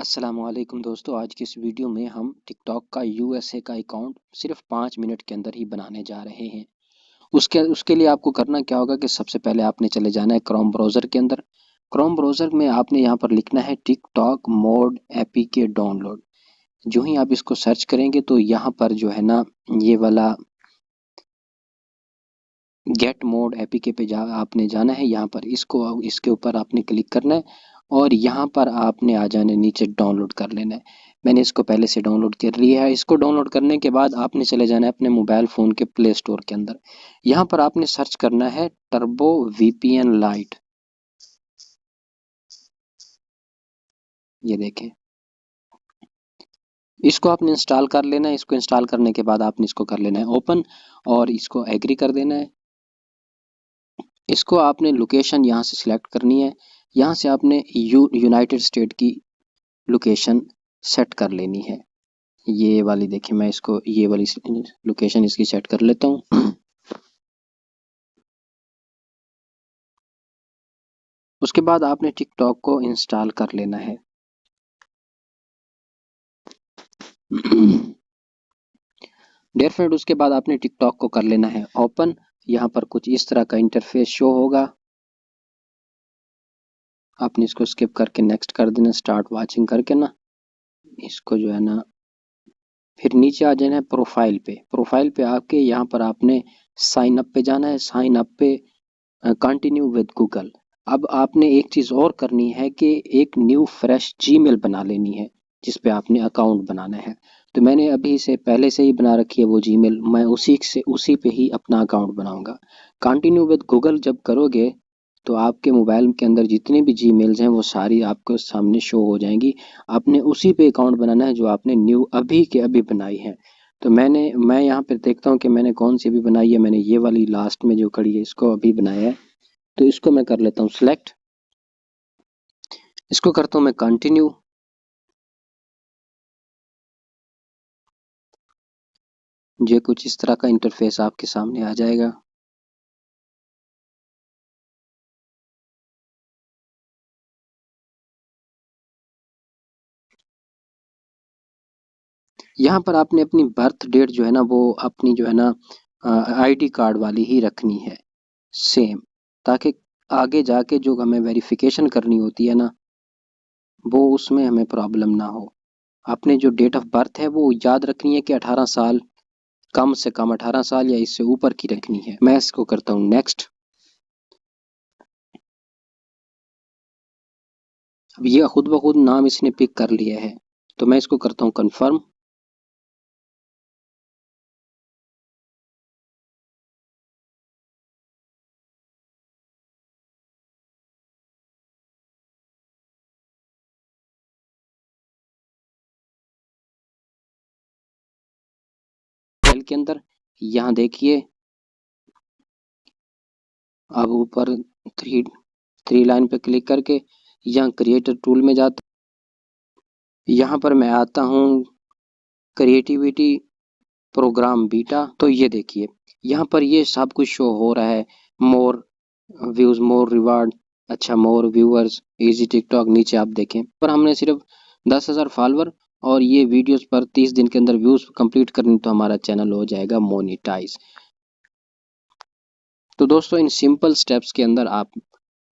अस्सलामुअलैकुम दोस्तों, आज की इस वीडियो में हम टिकटॉक का यूएसए का अकाउंट सिर्फ 5 मिनट के अंदर ही बनाने जा रहे हैं। उसके उसके लिए आपको करना क्या होगा कि सबसे पहले आपने चले जाना है क्रोम ब्राउज़र के अंदर। क्रोम ब्राउज़र में आपने यहाँ पर लिखना है टिकटॉक मोड एपीके डाउनलोड। जो ही आप इसको सर्च करेंगे तो यहाँ पर जो है ना, ये वाला गेट मोड एपीके पे आपने जाना है। यहाँ पर इसके ऊपर आपने क्लिक करना है और यहाँ पर आपने आ जाना है, नीचे डाउनलोड कर लेना है। मैंने इसको पहले से डाउनलोड कर लिया है। इसको डाउनलोड करने के बाद आपने चले जाना है अपने मोबाइल फ़ोन के प्ले स्टोर के अंदर। यहाँ पर आपने सर्च करना है टर्बो वीपीएन लाइट। ये देखें, इसको आपने इंस्टॉल कर लेना है। इसको इंस्टॉल करने के बाद आपने इसको कर लेना है ओपन और इसको एग्री कर देना है। इसको आपने लोकेशन यहाँ से सिलेक्ट करनी है। यहाँ से आपने यूनाइटेड स्टेट की लोकेशन सेट कर लेनी है। ये वाली देखिए, मैं इसको ये वाली लोकेशन इसकी सेट कर लेता हूँ। उसके बाद आपने टिकटॉक को इंस्टॉल कर लेना है। डियर फ्रेंड, उसके बाद आपने टिकटॉक को कर लेना है ओपन। यहाँ पर कुछ इस तरह का इंटरफेस शो होगा। आपने इसको स्किप करके नेक्स्ट कर देना, स्टार्ट वाचिंग करके ना। इसको जो है ना, फिर नीचे आ जाना है प्रोफाइल पे। प्रोफाइल पे आके यहाँ पर आपने साइन अप पे जाना है। साइन अप पे कंटिन्यू विद गूगल। अब आपने एक चीज़ और करनी है कि एक न्यू फ्रेश जीमेल बना लेनी है जिस पे आपने अकाउंट बनाना है। तो मैंने अभी से पहले से ही बना रखी है वो जीमेल। मैं उसी पे ही अपना अकाउंट बनाऊंगा। कंटिन्यू विद गूगल जब करोगे तो आपके मोबाइल के अंदर जितनी भी जीमेल्स हैं वो सारी आपको सामने शो हो जाएंगी। आपने उसी पे अकाउंट बनाना है जो आपने न्यू अभी के अभी बनाई है। तो मैं यहाँ पे देखता हूँ कि मैंने कौन सी अभी बनाई है। मैंने ये वाली लास्ट में जो खड़ी है इसको अभी बनाया है। तो इसको मैं कर लेता हूँ सिलेक्ट। इसको करता हूँ मैं कंटिन्यू। ये कुछ इस तरह का इंटरफेस आपके सामने आ जाएगा। यहाँ पर आपने अपनी बर्थ डेट जो है ना, वो अपनी जो है ना आईडी कार्ड वाली ही रखनी है सेम, ताकि आगे जाके जो हमें वेरिफिकेशन करनी होती है ना, वो उसमें हमें प्रॉब्लम ना हो। आपने जो डेट ऑफ बर्थ है वो याद रखनी है कि 18 साल, कम से कम 18 साल या इससे ऊपर की रखनी है। मैं इसको करता हूँ नेक्स्ट। अब ये खुद ब खुद नाम इसने पिक कर लिया है, तो मैं इसको करता हूँ कंफर्म। फाइल के अंदर यहाँ देखिए, अब ऊपर थ्री थ्री लाइन पे क्लिक करके यहाँ क्रिएटर टूल में जाता हूँ। यहाँ पर मैं आता हूँ क्रिएटिविटी प्रोग्राम बीटा। तो ये देखिए, यहाँ पर ये सब कुछ शो हो रहा है। मोर व्यूज, मोर रिवार्ड, अच्छा मोर व्यूअर्स, इजी टिकटॉक। नीचे आप देखें पर हमने सिर्फ 10,000 फॉलोअर और ये वीडियोस पर 30 दिन के अंदर व्यूज कंप्लीट करनी, तो हमारा चैनल हो जाएगा मोनेटाइज। तो दोस्तों, इन सिंपल स्टेप्स के अंदर आप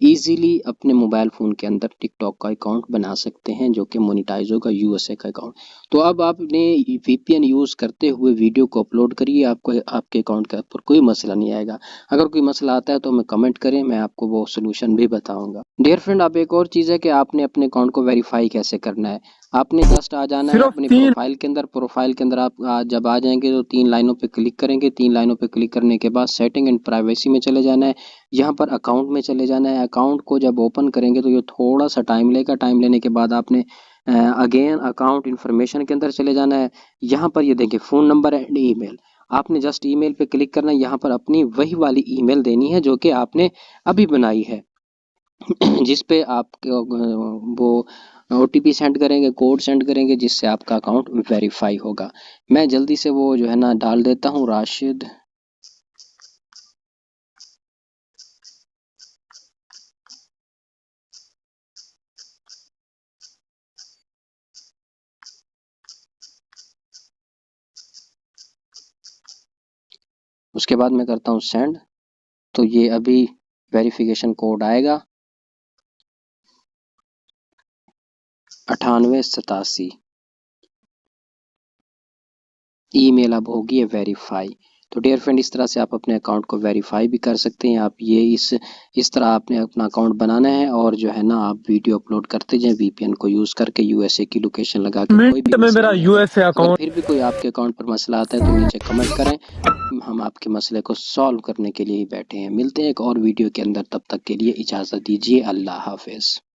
इजीली अपने मोबाइल फ़ोन के अंदर टिकटॉक का अकाउंट बना सकते हैं जो कि मोनेटाइज होगा, यूएसए का अकाउंट। तो अब आपने वीपीएन यूज़ करते हुए वीडियो को अपलोड करिए, आपको आपके अकाउंट के ऊपर कोई मसला नहीं आएगा। अगर कोई मसला आता है तो हमें कमेंट करें, मैं आपको वो सोल्यूशन भी बताऊंगा। डियर फ्रेंड, अब एक और चीज़ है कि आपने अपने अकाउंट को वेरीफाई कैसे करना है। आपने जस्ट आ जाना है सिर्फ अपनी 3 प्रोफाइल के अंदर। प्रोफाइल के अंदर आप जब आ जाएंगे तो 3 लाइनों पे क्लिक करेंगे। 3 लाइनों पे क्लिक करने के बाद सेटिंग एंड प्राइवेसी में चले जाना है। यहाँ पर अकाउंट में चले जाना है। अकाउंट को जब ओपन करेंगे तो ये थोड़ा सा टाइम लेगा। टाइम लेने के बाद आपने अगेन अकाउंट इन्फॉर्मेशन के अंदर चले जाना है। यहाँ पर ये देखिए फ़ोन नंबर एंड ईमेल। आपने जस्ट ईमेल पे क्लिक करना है। यहाँ पर अपनी वही वाली ईमेल देनी है जो कि आपने अभी बनाई है। जिस पे आप वो ओटीपी सेंड करेंगे, कोड सेंड करेंगे, जिससे आपका अकाउंट वेरीफाई होगा। मैं जल्दी से वो जो है ना डाल देता हूँ, राशिद। उसके बाद मैं करता हूँ सेंड। तो ये अभी वेरिफिकेशन कोड आएगा 9887। ईमेल अब होगी है वेरीफाई। तो डियर फ्रेंड, इस तरह से आप अपने अकाउंट को वेरीफाई भी कर सकते हैं। आप ये इस तरह आपने अपना अकाउंट बनाना है और जो है ना आप वीडियो अपलोड करते जाएं वीपीएन को यूज़ करके, यूएसए की लोकेशन लगा के। कोई भी मिनट में मसला मेरा नहीं है। यूएसए अगर अकाउंट फिर भी कोई आपके अकाउंट पर मसला आता है तो नीचे कमेंट करें, हम आपके मसले को सॉल्व करने के लिए ही बैठे हैं। मिलते हैं एक और वीडियो के अंदर, तब तक के लिए इजाज़त दीजिए। अल्लाह हाफिज़।